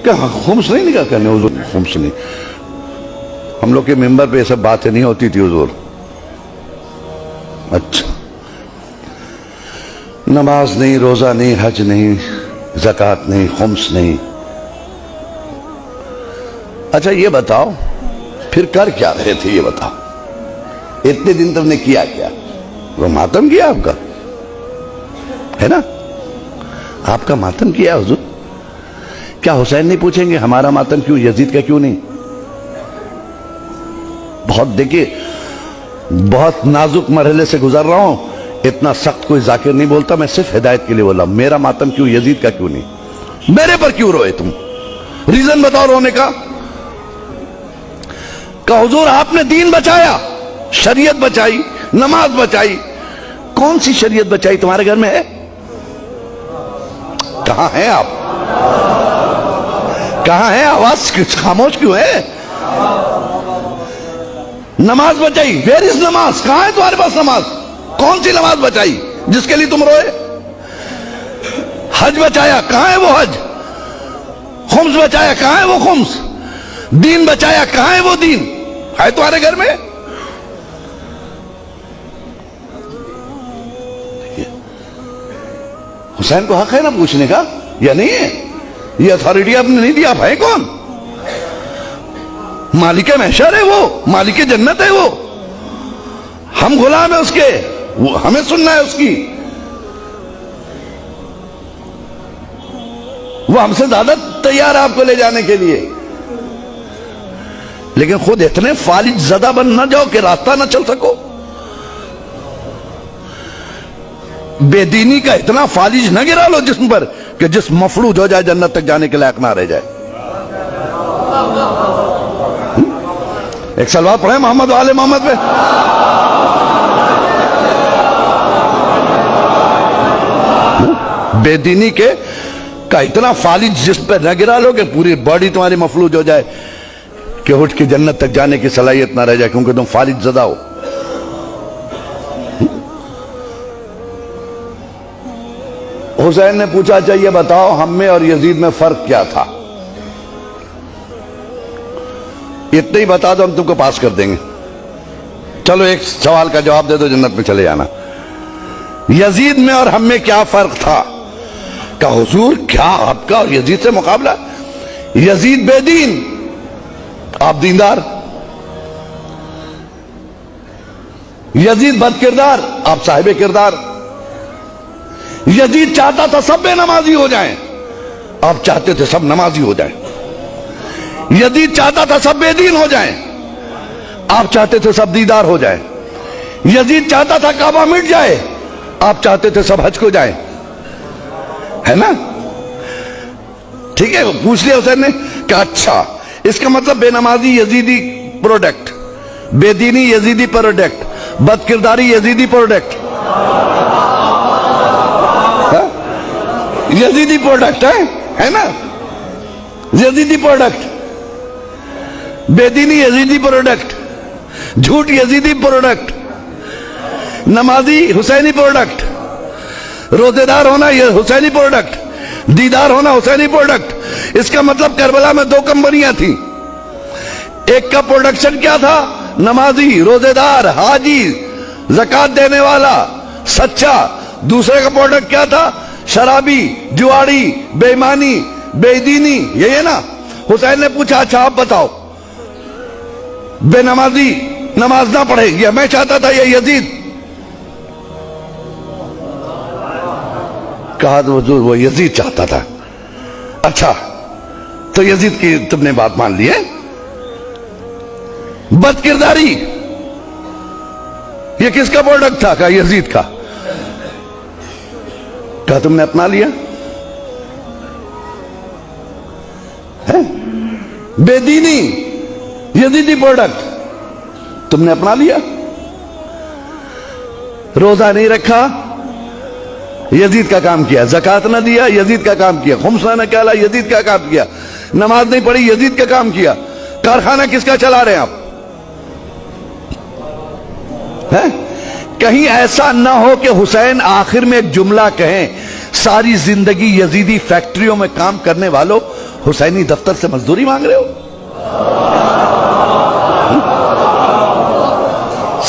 क्या खुम्स नहीं निकाह करने हुजूर? खुम्स नहीं, हम लोग के मेंबर पे ये सब बातें नहीं होती थी हुजूर। अच्छा, नमाज नहीं, रोजा नहीं, हज नहीं, ज़कात नहीं, खुम्स नहीं। अच्छा ये बताओ फिर कर क्या रहे थे? ये बताओ, इतने दिन तुमने किया क्या? वो मातम किया आपका, है ना? आपका मातम किया हुजूर। क्या हुसैन नहीं पूछेंगे हमारा मातम क्यों, यजीद का क्यों नहीं? बहुत देखिए, बहुत नाजुक मरहले से गुजर रहा हूं, इतना सख्त कोई जाकिर नहीं बोलता, मैं सिर्फ हिदायत के लिए बोला। मेरा मातम क्यों, यजीद का क्यों नहीं? मेरे पर क्यों रोए तुम? रीजन बताओ रोने का। हुजूर आपने दीन बचाया, शरीयत बचाई, नमाज बचाई। कौन सी शरीयत बचाई तुम्हारे घर में है? कहां है आप? कहां है? आवाज खामोश क्यों है? नमाज बचाई, वेयर इज नमाज? कहां है तुम्हारे पास नमाज? कौन सी नमाज बचाई जिसके लिए तुम रोए? हज बचाया, कहां है वो हज? खुम्स बचाया, कहां है वो खुम्स? दीन बचाया, कहां है वो दीन? है तुम्हारे घर में? हुसैन को हक है ना पूछने का, या नहीं है? ये अथॉरिटी आपने नहीं दिया। आप है कौन? मालिक महशर है वो, मालिक जन्नत है वो। हम गुलाम है उसके, वो हमें सुनना है उसकी। वो हमसे ज्यादा तैयार है आपको ले जाने के लिए, लेकिन खुद इतने फालिज ज़दा बन ना जाओ कि रास्ता ना चल सको। बेदीनी का इतना फालिज ना गिरा लो जिस्म पर कि जिस मफलूज हो जाए, जन्नत तक जाने के लायक ना रह जाए। एक सलवार पढ़े मोहम्मद वाले मोहम्मद पे। बेदीनी के का इतना फालिज जिस्म पर न गिरा लो कि पूरी बॉडी तुम्हारी मफलूज हो जाए कि उठ के जन्नत तक जाने की सलाहियत ना रह जाए, क्योंकि तुम फालिज ज़दा हो। हुसैन ने पूछा, चाहिए बताओ हम में और यजीद में फर्क क्या था? इतने ही बता दो, हम तुमको पास कर देंगे। चलो एक सवाल का जवाब दे दो, जन्नत में चले जाना। यजीद में और हम में क्या फर्क था? का हुजूर क्या आपका और यजीद से मुकाबला? यजीद बेदीन, आप दीनदार। यजीद बदकिरदार, आप साहिब किरदार। यजीद चाहता था सब बेनमाजी हो जाएं, आप चाहते थे सब नमाजी हो जाएं। यजीद चाहता था सब बेदीन हो जाएं, आप चाहते थे सब दीदार हो जाएं। यजीद चाहता था काबा मिट जाए, आप चाहते थे सब हज को जाएं, है ना? ठीक है, पूछ लिया हुसैन ने कि अच्छा, इसका मतलब बेनमाजी यजीदी प्रोडक्ट, बेदीनी यजीदी प्रोडक्ट, बदकिरदारी यजीदी प्रोडक्ट, यजीदी प्रोडक्ट है ना? यजीदी प्रोडक्ट, बेदीनी यजीदी प्रोडक्ट, झूठ यजीदी प्रोडक्ट, नमाजी हुसैनी प्रोडक्ट, रोजेदार होना यह हुसैनी प्रोडक्ट, दीदार होना हुसैनी प्रोडक्ट। इसका मतलब करबला में दो कंपनियां थी, एक का प्रोडक्शन क्या था? नमाजी, रोजेदार, हाजी, ज़कात देने वाला, सच्चा। दूसरे का प्रोडक्ट क्या था? शराबी, जुआड़ी, बेईमानी, बेदीनी। यही है ना? हुसैन ने पूछा, अच्छा आप बताओ, बेनमाजी नमाज ना पढ़े, यह मैं चाहता था, यह यजीद। कहा तो हुजूर वो यजीद चाहता था। अच्छा, तो यजीद की तुमने बात मान ली है। बदकिरदारी ये किसका प्रोडक्ट था? कहा यजीद का। कहा तुमने अपना लिया है। बेदीनी यजीदी प्रोडक्ट तुमने अपना लिया। रोजा नहीं रखा, यजीद का काम किया। ज़कात ना दिया, यजीद का काम किया। खुम्स ना निकाला, यजीद का काम किया। नमाज नहीं पढ़ी, यजीद का काम किया। कारखाना किसका चला रहे हैं आप? है? कहीं ऐसा ना हो कि हुसैन आखिर में एक जुमला कहें, सारी जिंदगी यजीदी फैक्ट्रियों में काम करने वालों, हुसैनी दफ्तर से मजदूरी मांग रहे हो?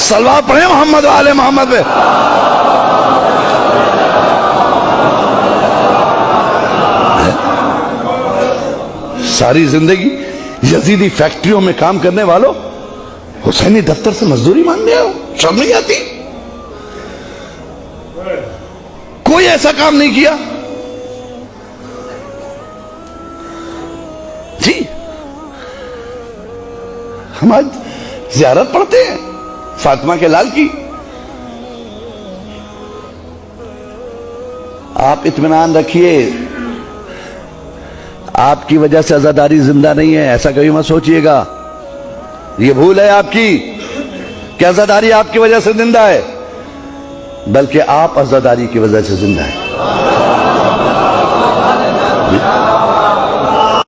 सलवात पढ़े मोहम्मद वाले मोहम्मद पे। सारी जिंदगी यजीदी फैक्ट्रियों में काम करने वालों हुसैनी दफ्तर से मजदूरी मांगने आओ, शर्म नहीं आती? कोई ऐसा काम नहीं किया जी। हम आज ज़ियारत पढ़ते हैं फातिमा के लाल की। आप इत्मीनान रखिए, आपकी वजह से अज़ादारी जिंदा नहीं है, ऐसा कभी मत सोचिएगा। यह भूल है आपकी कि अज़ादारी आपकी वजह से जिंदा है, बल्कि आप अज़ादारी की वजह से जिंदा है।